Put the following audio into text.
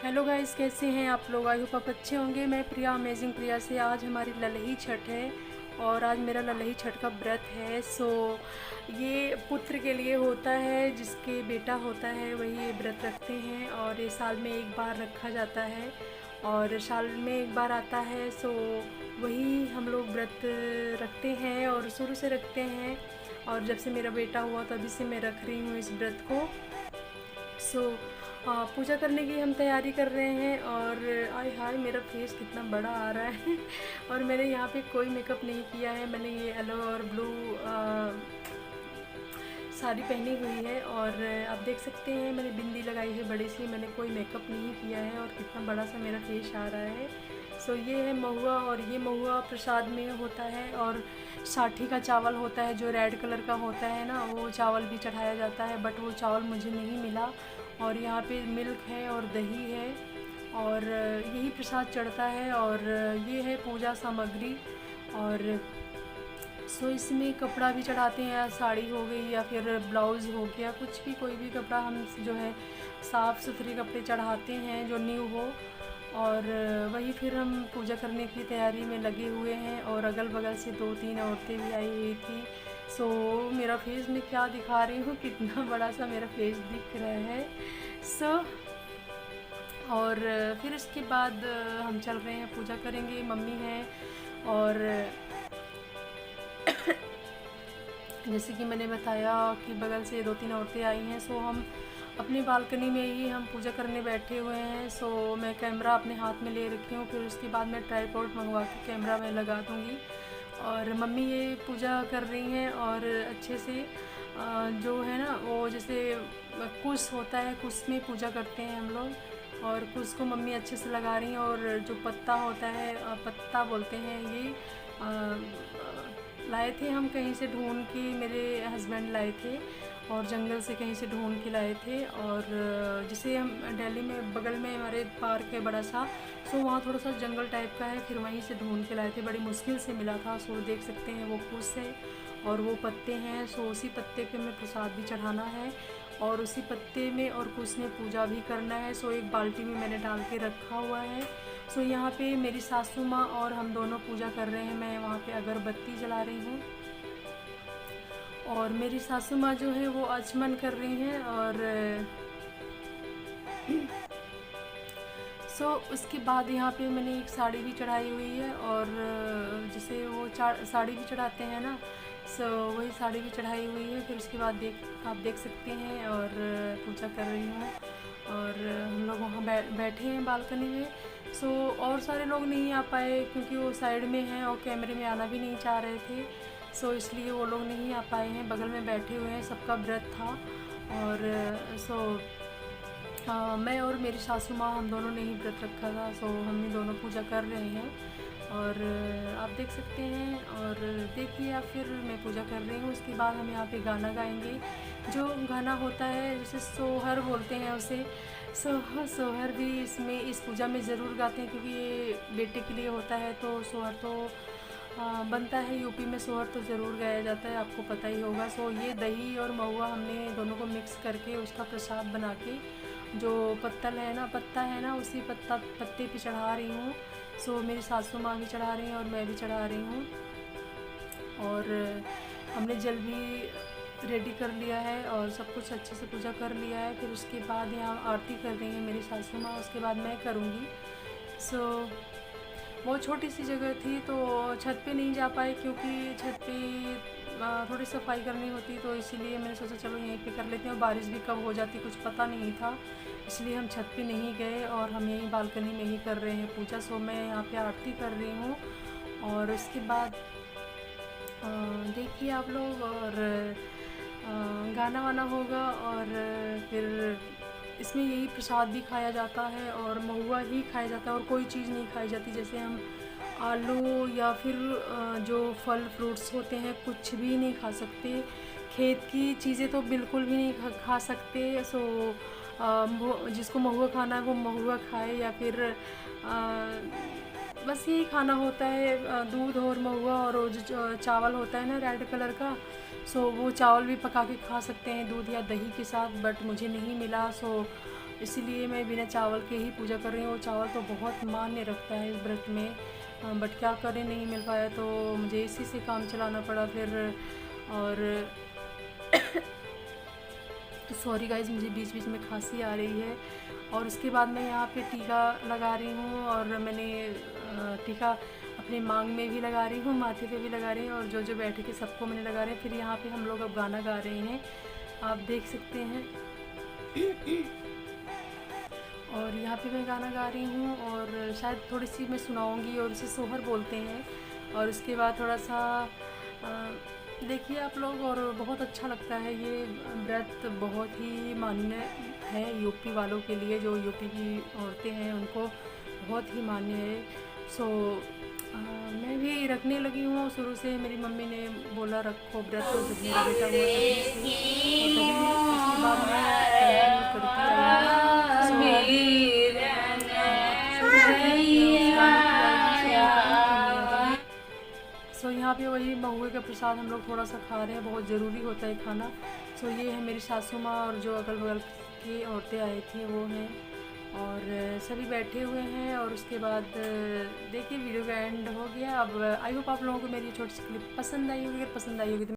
Hello guys, कैसे हैं आप लोग? आई होप आप अच्छे होंगे। मैं प्रिया, अमेजिंग प्रिया से। आज हमारी ललही छठ है और आज मेरा ललही छठ का व्रत है। ये पुत्र के लिए होता है, जिसके बेटा होता है वही ये व्रत रखते हैं और ये साल में एक बार रखा जाता है और साल में एक बार आता है। वही हम लोग व्रत रखते हैं और शुरू से रखते हैं और जब से मेरा बेटा हुआ तभी से मैं रख रही हूँ इस व्रत को। सो पूजा करने की हम तैयारी कर रहे हैं और आय हाय मेरा फेस कितना बड़ा आ रहा है और मैंने यहाँ पे कोई मेकअप नहीं किया है। मैंने ये येलो और ब्लू साड़ी पहनी हुई है और आप देख सकते हैं मैंने बिंदी लगाई है बड़ी सी। मैंने कोई मेकअप नहीं किया है और कितना बड़ा सा मेरा फेस आ रहा है। ये है महुआ और ये महुआ प्रसाद में होता है और साठी का चावल होता है जो रेड कलर का होता है ना, वो चावल भी चढ़ाया जाता है, बट वो चावल मुझे नहीं मिला। और यहाँ पे मिल्क है और दही है और यही प्रसाद चढ़ता है और ये है पूजा सामग्री। और इसमें कपड़ा भी चढ़ाते हैं, साड़ी हो गई या फिर ब्लाउज़ हो गया, कुछ भी कोई भी कपड़ा हम जो है साफ़ सुथरे कपड़े चढ़ाते हैं जो न्यू हो। और वही फिर हम पूजा करने की तैयारी में लगे हुए हैं और अगल बगल से 2-3 औरतें भी आई हुई थी। मेरा फेस मैं क्या दिखा रही हूँ, कितना बड़ा सा मेरा फेस दिख रहा है। और फिर इसके बाद हम चल रहे हैं, पूजा करेंगे। मम्मी हैं और जैसे कि मैंने बताया कि बगल से 2-3 औरतें आई हैं। हम अपनी बालकनी में ही हम पूजा करने बैठे हुए हैं। मैं कैमरा अपने हाथ में ले रखी हूँ, फिर उसके बाद मैं ट्राइपॉड मंगवा के कैमरा में लगा दूँगी। और मम्मी ये पूजा कर रही हैं और अच्छे से जो है ना वो जैसे कुश होता है, कुश में पूजा करते हैं हम लोग और कुश को मम्मी अच्छे से लगा रही हैं। और जो पत्ता होता है, पत्ता बोलते हैं, ये लाए थे हम कहीं से ढूंढ के, मेरे हस्बैंड लाए थे और जंगल से कहीं से ढूंढ के लाए थे। और जिसे हम दिल्ली में बगल में हमारे पार्क है बड़ा सा, वहाँ थोड़ा सा जंगल टाइप का है, फिर वहीं से ढूंढ के लाए थे, बड़ी मुश्किल से मिला था। देख सकते हैं वो कुश है और वो पत्ते हैं। उसी पत्ते पे हमें प्रसाद भी चढ़ाना है और उसी पत्ते में और कुश में पूजा भी करना है। एक बाल्टी में मैंने डाल के रखा हुआ है। यहाँ पे मेरी सासू माँ और हम दोनों पूजा कर रहे हैं। मैं वहाँ पे अगरबत्ती जला रही हूँ और मेरी सासू माँ जो है वो आचमन कर रही हैं। और उसके बाद यहाँ पे मैंने एक साड़ी भी चढ़ाई हुई है और जिसे वो साड़ी भी चढ़ाते हैं ना, वही साड़ी भी चढ़ाई हुई है। फिर उसके बाद आप देख सकते हैं और पूजा कर रही हूँ और हम लोग वहाँ बैठे हैं बालकनी में। और सारे लोग नहीं आ पाए क्योंकि वो साइड में हैं और कैमरे में आना भी नहीं चाह रहे थे। इसलिए वो लोग नहीं आ पाए हैं, बगल में बैठे हुए हैं, सबका व्रत था। और मैं और मेरी सासू माँ हम दोनों ने ही व्रत रखा था। हम ही दोनों पूजा कर रहे हैं और आप देख सकते हैं। और देखिए आप, फिर मैं पूजा कर रही हूँ। उसके बाद हम यहाँ पे गाना गाएंगे, जो गाना होता है जैसे सोहर बोलते हैं उसे। सोहर भी इस पूजा में ज़रूर गाते हैं क्योंकि ये बेटे के लिए होता है। सोहर तो बनता है, यूपी में सोहर तो ज़रूर गाया जाता है, आपको पता ही होगा। ये दही और महुआ हमने दोनों को मिक्स करके उसका प्रसाद बना के, जो पत्ता है ना उसी पत्ते पे चढ़ा रही हूँ। मेरी सासू माँ भी चढ़ा रही हैं और मैं भी चढ़ा रही हूँ। और हमने जल भी रेडी कर लिया है और सब कुछ अच्छे से पूजा कर लिया है। फिर उसके बाद यहाँ आरती कर रही है मेरी सासू माँ, उसके बाद मैं करूँगी। बहुत छोटी सी जगह थी तो छत पे नहीं जा पाए क्योंकि छत पे थोड़ी सफाई करनी होती, तो इसीलिए मैंने सोचा चलो यहीं पे कर लेते हैं। और बारिश भी कब हो जाती कुछ पता नहीं था, इसलिए हम छत पे नहीं गए और हम यहीं बालकनी में ही कर रहे हैं पूजा। मैं यहाँ पे आरती कर रही हूँ और उसके बाद देखिए आप लोग, और गाना वाना होगा और फिर इसमें यही प्रसाद भी खाया जाता है और महुआ ही खाया जाता है और कोई चीज़ नहीं खाई जाती। जैसे हम आलू या फिर जो फल फ्रूट्स होते हैं कुछ भी नहीं खा सकते, खेत की चीज़ें तो बिल्कुल भी नहीं खा सकते। जिसको महुआ खाना है वो महुआ खाए या फिर बस यही खाना होता है, दूध और महुआ। और वो जो चावल होता है ना रेड कलर का, वो चावल भी पका के खा सकते हैं दूध या दही के साथ, बट मुझे नहीं मिला। इसीलिए मैं बिना चावल के ही पूजा कर रही हूँ। चावल तो बहुत मान्य रखता है इस व्रत में, बट क्या करें, नहीं मिल पाया तो मुझे इसी से काम चलाना पड़ा फिर। और तो सॉरी गाइज, मुझे बीच बीच में खांसी आ रही है। और उसके बाद मैं यहाँ पे टीका लगा रही हूँ, और मैंने टीका अपने मांग में भी लगा रही हूँ, माथे पे भी लगा रही हूँ, और जो जो बैठे थे सबको मैंने लगा रहे हैं। फिर यहाँ पे हम लोग अब गाना गा रहे हैं, आप देख सकते हैं। और यहाँ पे मैं गाना गा रही हूँ, और शायद थोड़ी सी मैं सुनाऊँगी, और इसे सोहर बोलते हैं। और उसके बाद थोड़ा सा देखिए आप लोग, और बहुत अच्छा लगता है। ये व्रत बहुत ही मान्य है यूपी वालों के लिए, जो यूपी की औरतें हैं उनको बहुत ही मान्य है। सो मैं भी रखने लगी हूँ शुरू से। मेरी मम्मी ने बोला रखो व्रत, जब मेरा बेटा हुआ तभी उसके बाद मैं कंटिन्यू करती आई हूँ। सो यहाँ पे वही महुए का प्रसाद हम लोग थोड़ा सा खा रहे हैं, बहुत ज़रूरी होता है खाना। सो ये है मेरी सासू माँ, और जो अगल बगल की औरतें आई थी वो हैं, और सभी बैठे हुए हैं। और उसके बाद देखिए वीडियो का एंड हो गया। अब आई होप आप लोगों को मेरी छोटी सी क्लिप पसंद आई होगी। अगर पसंद आई होगी तो